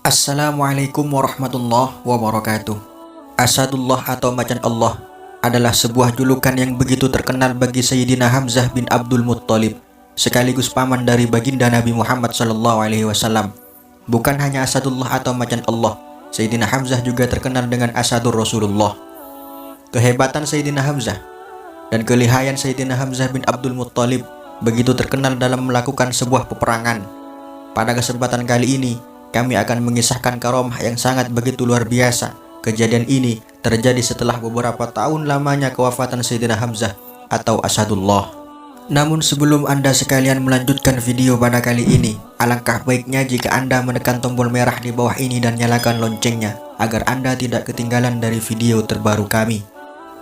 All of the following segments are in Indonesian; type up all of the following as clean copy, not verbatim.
Assalamualaikum warahmatullahi wabarakatuh. Asadullah atau macan Allah adalah sebuah julukan yang begitu terkenal bagi Sayyidina Hamzah bin Abdul Muttalib, sekaligus paman dari baginda Nabi Muhammad SAW. Bukan hanya Asadullah atau macan Allah, Sayyidina Hamzah juga terkenal dengan Asadur Rasulullah. Kehebatan Sayyidina Hamzah dan kelihayan Sayyidina Hamzah bin Abdul Muttalib begitu terkenal dalam melakukan sebuah peperangan. Pada kesempatan kali ini, kami akan mengisahkan karomah yang sangat begitu luar biasa. Kejadian ini terjadi setelah beberapa tahun lamanya kewafatan Sayyidina Hamzah atau Asadullah. Namun sebelum Anda sekalian melanjutkan video pada kali ini, alangkah baiknya jika Anda menekan tombol merah di bawah ini dan nyalakan loncengnya, agar Anda tidak ketinggalan dari video terbaru kami.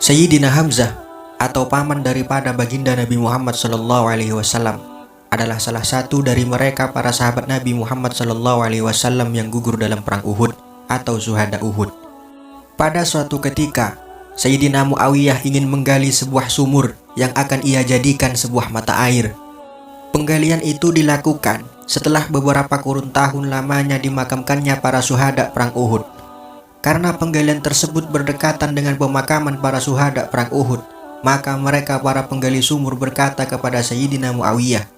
Sayyidina Hamzah atau paman daripada baginda Nabi Muhammad SAW adalah salah satu dari mereka para sahabat Nabi Muhammad SAW yang gugur dalam perang Uhud atau Syuhada Uhud. Pada suatu ketika, Sayyidina Muawiyah ingin menggali sebuah sumur yang akan ia jadikan sebuah mata air. Penggalian itu dilakukan setelah beberapa kurun tahun lamanya dimakamkannya para syuhada perang Uhud. Karena penggalian tersebut berdekatan dengan pemakaman para syuhada perang Uhud, maka mereka para penggali sumur berkata kepada Sayyidina Muawiyah,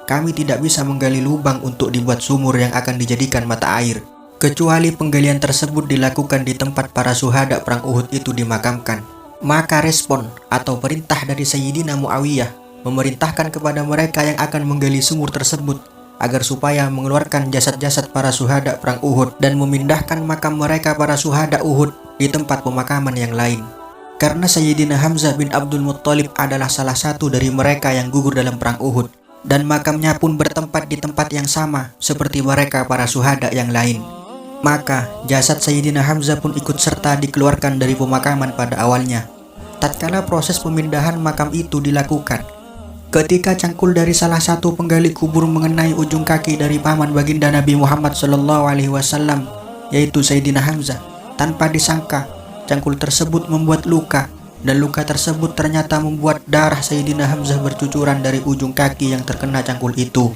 "Kami tidak bisa menggali lubang untuk dibuat sumur yang akan dijadikan mata air, kecuali penggalian tersebut dilakukan di tempat para syuhada perang Uhud itu dimakamkan." Maka respon atau perintah dari Sayyidina Muawiyah memerintahkan kepada mereka yang akan menggali sumur tersebut agar supaya mengeluarkan jasad-jasad para syuhada perang Uhud dan memindahkan makam mereka para syuhada Uhud di tempat pemakaman yang lain. Karena Sayyidina Hamzah bin Abdul Muttalib adalah salah satu dari mereka yang gugur dalam perang Uhud, dan makamnya pun bertempat di tempat yang sama seperti mereka para syuhada yang lain. Maka jasad Sayyidina Hamzah pun ikut serta dikeluarkan dari pemakaman pada awalnya. Tatkala proses pemindahan makam itu dilakukan, ketika cangkul dari salah satu penggali kubur mengenai ujung kaki dari paman baginda Nabi Muhammad SAW, yaitu Sayyidina Hamzah, tanpa disangka cangkul tersebut membuat luka, dan luka tersebut ternyata membuat darah Sayyidina Hamzah bercucuran dari ujung kaki yang terkena cangkul itu.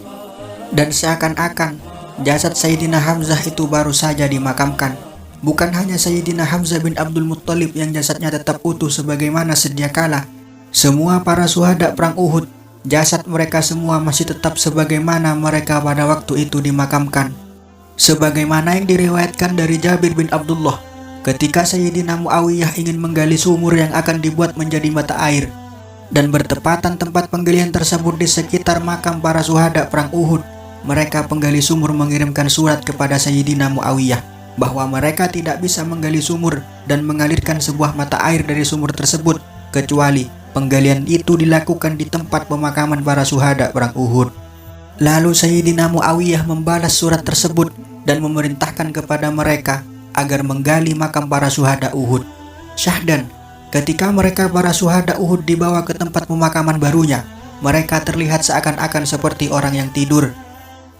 Dan seakan-akan jasad Sayyidina Hamzah itu baru saja dimakamkan. Bukan hanya Sayyidina Hamzah bin Abdul Muttalib yang jasadnya tetap utuh sebagaimana sedia kala. Semua para syuhada perang Uhud, jasad mereka semua masih tetap sebagaimana mereka pada waktu itu dimakamkan. Sebagaimana yang diriwayatkan dari Jabir bin Abdullah, ketika Sayyidina Muawiyah ingin menggali sumur yang akan dibuat menjadi mata air, dan bertepatan tempat penggalian tersebut di sekitar makam para syuhada perang Uhud, mereka penggali sumur mengirimkan surat kepada Sayyidina Muawiyah bahwa mereka tidak bisa menggali sumur dan mengalirkan sebuah mata air dari sumur tersebut kecuali penggalian itu dilakukan di tempat pemakaman para syuhada perang Uhud. Lalu Sayyidina Muawiyah membalas surat tersebut dan memerintahkan kepada mereka agar menggali makam para syuhada Uhud. Syahdan, ketika mereka para syuhada Uhud dibawa ke tempat pemakaman barunya, mereka terlihat seakan-akan seperti orang yang tidur.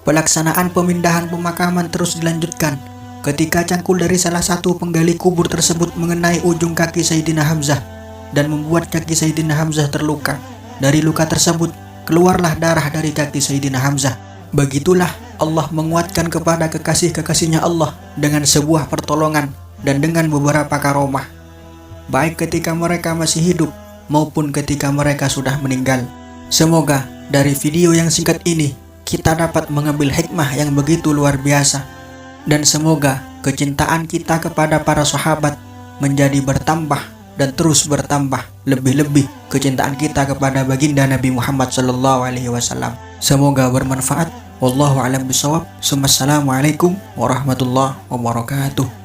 Pelaksanaan pemindahan pemakaman terus dilanjutkan ketika cangkul dari salah satu penggali kubur tersebut mengenai ujung kaki Sayyidina Hamzah dan membuat kaki Sayyidina Hamzah terluka. Dari luka tersebut keluarlah darah dari kaki Sayyidina Hamzah. Begitulah Allah menguatkan kepada kekasih-kekasihnya Allah dengan sebuah pertolongan dan dengan beberapa karomah, baik ketika mereka masih hidup maupun ketika mereka sudah meninggal. Semoga dari video yang singkat ini kita dapat mengambil hikmah yang begitu luar biasa, dan semoga kecintaan kita kepada para sahabat menjadi bertambah dan terus bertambah, lebih-lebih kecintaan kita kepada baginda Nabi Muhammad SAW. Semoga bermanfaat. Wallahu a'lam bishawab. Assalamualaikum warahmatullahi wabarakatuh.